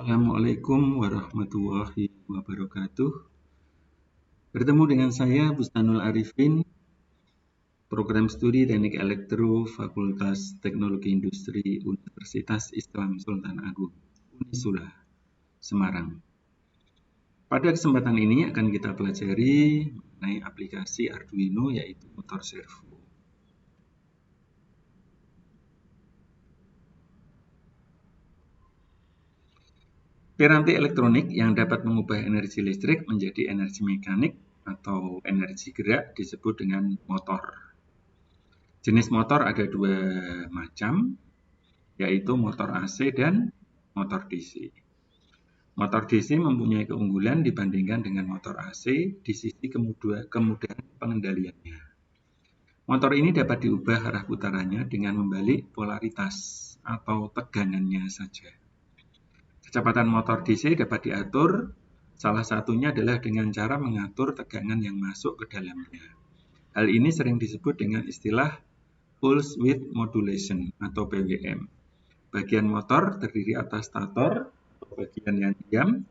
Assalamualaikum warahmatullahi wabarakatuh. Bertemu dengan saya Bustanul Arifin, Program Studi Teknik Elektro Fakultas Teknologi Industri Universitas Islam Sultan Agung, Unisula, Semarang. Pada kesempatan ini akan kita pelajari mengenai aplikasi Arduino yaitu motor servo. Piranti elektronik yang dapat mengubah energi listrik menjadi energi mekanik atau energi gerak disebut dengan motor. Jenis motor ada dua macam, yaitu motor AC dan motor DC. Motor DC mempunyai keunggulan dibandingkan dengan motor AC di sisi kemudahan pengendaliannya. Motor ini dapat diubah arah putarannya dengan membalik polaritas atau tegangannya saja. Kecepatan motor DC dapat diatur, salah satunya adalah dengan cara mengatur tegangan yang masuk ke dalamnya. Hal ini sering disebut dengan istilah pulse width modulation atau PWM. Bagian motor terdiri atas stator, bagian yang diam,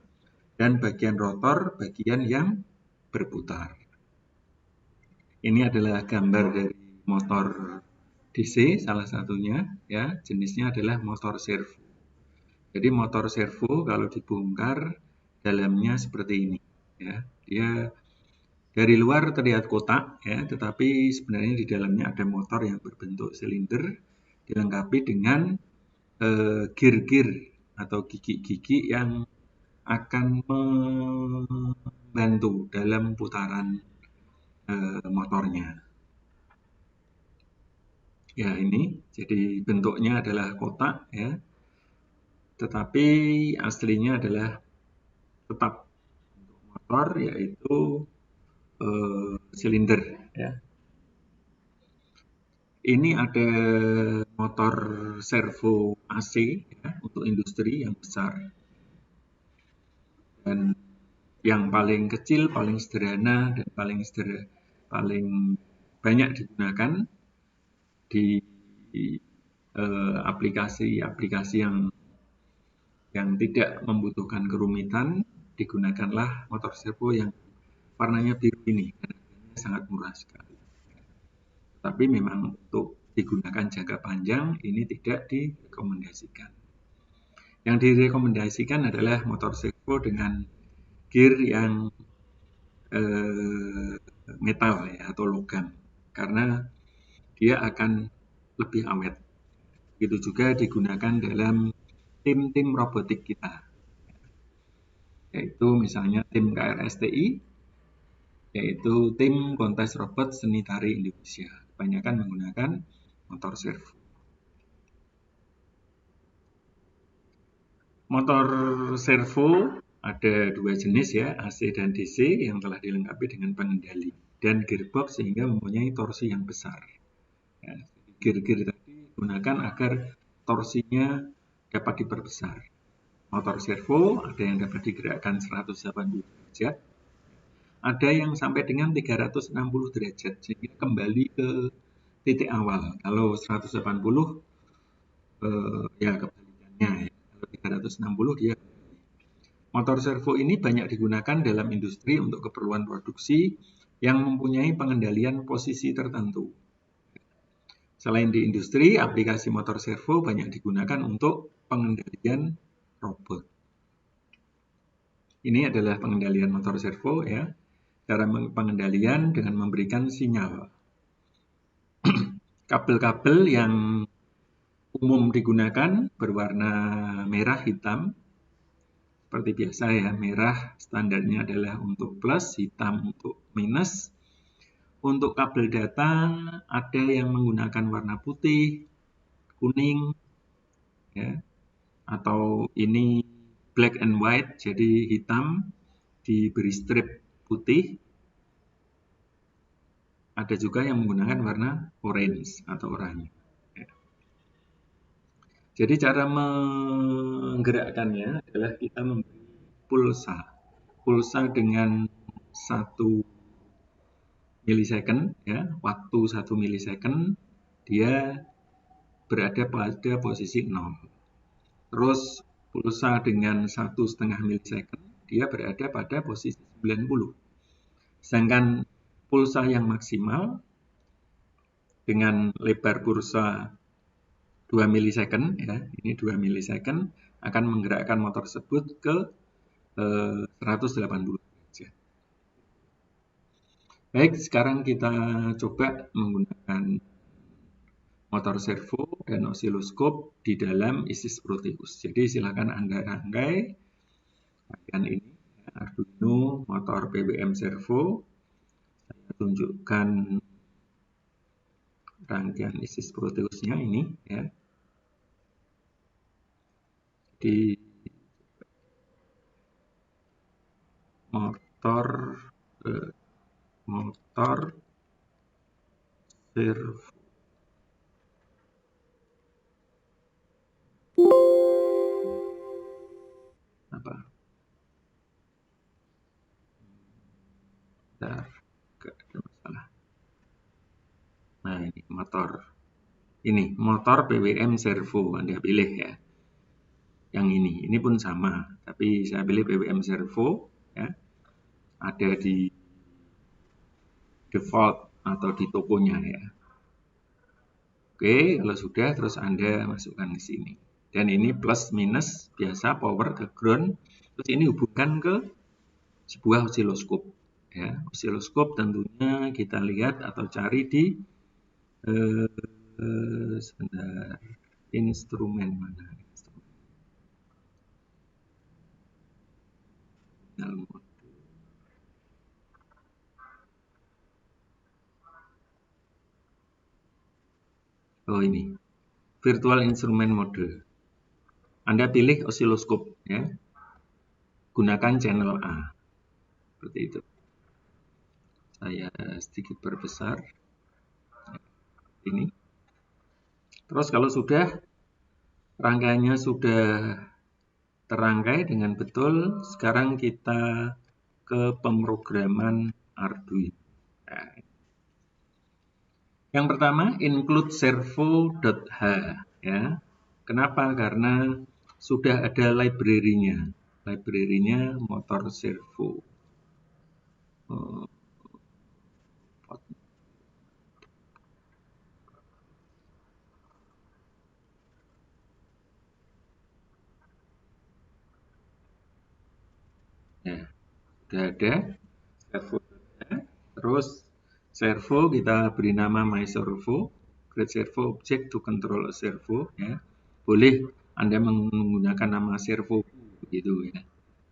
dan bagian rotor, bagian yang berputar. Ini adalah gambar dari motor DC, salah satunya, ya, jenisnya adalah motor servo. Jadi motor servo kalau dibongkar dalamnya seperti ini, ya. Dia dari luar terlihat kotak, ya, tetapi sebenarnya di dalamnya ada motor yang berbentuk silinder dilengkapi dengan gear-gear atau gigi-gigi yang akan membantu dalam putaran motornya. Ya, ini jadi bentuknya adalah kotak, ya. Tetapi aslinya adalah tetap motor yaitu silinder, ya. Ini ada motor servo AC, ya, untuk industri yang besar, dan yang paling kecil, paling sederhana dan paling banyak digunakan di aplikasi-aplikasi yang tidak membutuhkan kerumitan. Digunakanlah motor servo yang warnanya biru ini, harganya sangat murah sekali. Tapi memang untuk digunakan jangka panjang ini tidak direkomendasikan. Yang direkomendasikan adalah motor servo dengan gear yang metal, ya, atau logam, karena dia akan lebih awet. Begitu juga digunakan dalam tim-tim robotik kita, yaitu misalnya tim KRSTI, yaitu tim kontes robot seni tari Indonesia. Kebanyakan menggunakan motor servo. Motor servo ada dua jenis, ya, AC dan DC, yang telah dilengkapi dengan pengendali dan gearbox sehingga mempunyai torsi yang besar. Ya, gear-gear tadi digunakan agar torsinya dapat diperbesar. Motor servo ada yang dapat digerakkan 180 derajat, ada yang sampai dengan 360 derajat, sehingga kembali ke titik awal. Kalau 180 ya kebalikannya, ya. Kalau 360 dia. Motor servo ini banyak digunakan dalam industri untuk keperluan produksi yang mempunyai pengendalian posisi tertentu. Selain di industri, aplikasi motor servo banyak digunakan untuk pengendalian robot. Ini adalah pengendalian motor servo, ya. Cara pengendalian dengan memberikan sinyal. Kabel-kabel yang umum digunakan berwarna merah hitam. Seperti biasa, ya, merah standarnya adalah untuk plus, hitam untuk minus. Untuk kabel data ada yang menggunakan warna putih, kuning, ya, atau ini black and white, jadi hitam diberi strip putih. Ada juga yang menggunakan warna orange atau oranye. Ya. Jadi cara menggerakkannya adalah kita memberi pulsa dengan 1 milisecond, ya, waktu 1 milisecond dia berada pada posisi 0. Terus pulsa dengan 1,5 milisecond, dia berada pada posisi 90. Sedangkan pulsa yang maksimal dengan lebar pulsa 2 milisecond, ya, ini 2 milisecond, akan menggerakkan motor tersebut ke 180 derajat. Baik, sekarang kita coba menggunakan motor servo dan osiloskop di dalam ISIS Proteus. Jadi silakan Anda rangkai rangkaian ini, Arduino motor PWM servo. Saya tunjukkan rangkaian ISIS Proteusnya ini, ya. Di motor servo. Apa? Bentar, gak ada masalah. Nah, ini motor. Ini motor PWM servo, Anda pilih ya. Yang ini pun sama, tapi saya pilih PWM servo, ya. Ada di default atau di tokonya, ya. Oke, kalau sudah terus Anda masukkan ke sini. Dan ini plus minus biasa power ke ground. Terus ini hubungkan ke sebuah osiloskop, ya. Osiloskop tentunya kita lihat atau cari di sebentar, instrumen mana? Oh, ini virtual instrument mode. Anda pilih osiloskop, ya. Gunakan channel A. Seperti itu. Saya sedikit perbesar. Ini. Terus kalau sudah rangkaiannya sudah terangkai dengan betul, sekarang kita ke pemrograman Arduino. Nah, yang pertama include servo.h, ya. Kenapa? Karena sudah ada library-nya. Library-nya motor servo. Ya, sudah ada servo. Terus servo kita beri nama myservo, create servo object to control a servo, ya. Boleh Anda menggunakan nama servo gitu, ya.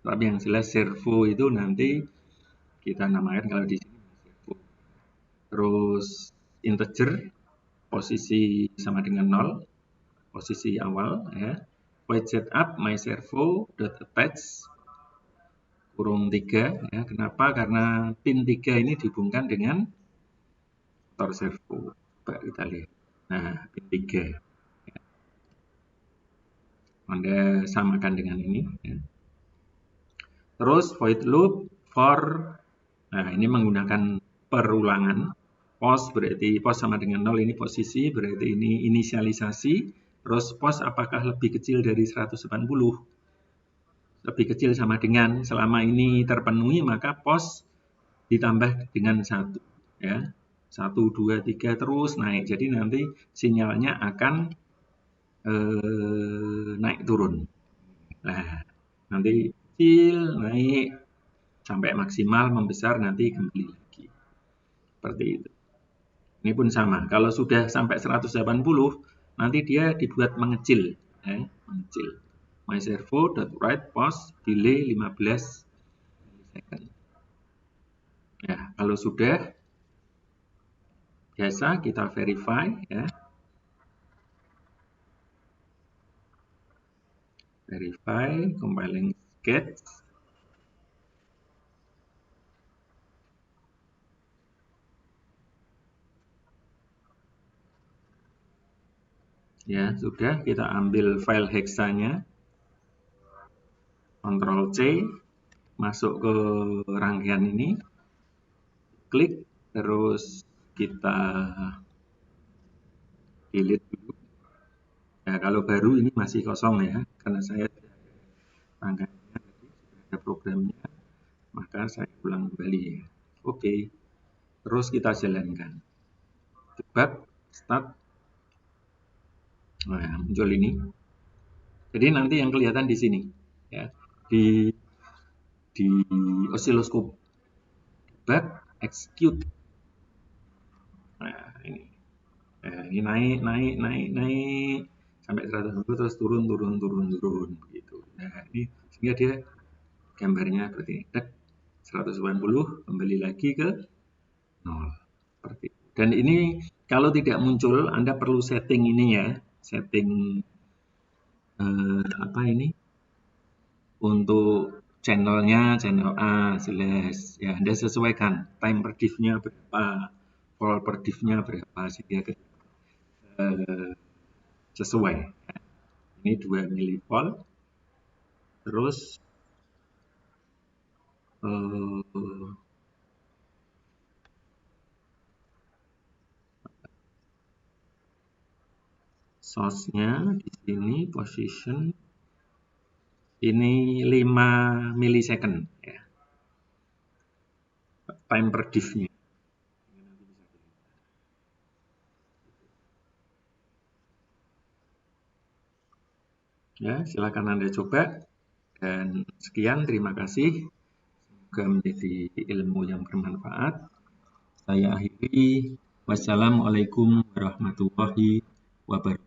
Tapi yang jelas servo itu nanti kita namakan kalau di sini servo. Terus integer posisi sama dengan 0, posisi awal, ya. Void setup myservo.attach kurung 3, ya. Kenapa? Karena pin 3 ini dihubungkan dengan motor servo. Coba kita lihat. Nah, pin 3. Ya. Anda samakan dengan ini, ya. Terus void loop for, nah ini menggunakan perulangan. Pos berarti pos sama dengan 0, ini posisi, berarti ini inisialisasi. Terus pos apakah lebih kecil dari 180? Lebih kecil sama dengan, selama ini terpenuhi maka pos ditambah dengan 1, ya. 1, 2, 3 terus naik. Jadi nanti sinyalnya akan naik turun. Nah, nanti kecil naik sampai maksimal membesar nanti kembali lagi. Seperti itu. Ini pun sama. Kalau sudah sampai 180 nanti dia dibuat mengecil, ya, mengecil. myservo.write pos delay 15 second. Ya, kalau sudah biasa kita verify, ya. Verify, compiling sketch. Ya, sudah kita ambil file hexanya. Ctrl C, masuk ke rangkaian ini. Klik, terus kita delete dulu. Ya, kalau baru ini masih kosong, ya, karena saya rangkaiannya tadi sudah ada programnya, maka saya ulang kembali ya. Oke, terus kita jalankan. Debug, start. Nah, muncul ini. Jadi nanti yang kelihatan di sini ya, di osiloskop. Debug, execute. Nah, ini. Nah, ini naik sampai 120 terus turun begitu. Nah, ini sehingga dia gambarnya seperti ini. 180 kembali lagi ke 0. Seperti itu. Dan ini kalau tidak muncul, Anda perlu setting ini ya, setting apa ini untuk channelnya, channel A jelas ya, Anda sesuaikan time per diff-nya berapa, volt per diff-nya berapa sehingga sesuai. Ini 2 milivolt. Terus source-nya di sini position ini 5 milisecond ya. Time per diff-nya. Ya, silakan Anda coba. Dan sekian, terima kasih. Semoga menjadi ilmu yang bermanfaat. Saya akhiri. Wassalamualaikum warahmatullahi wabarakatuh.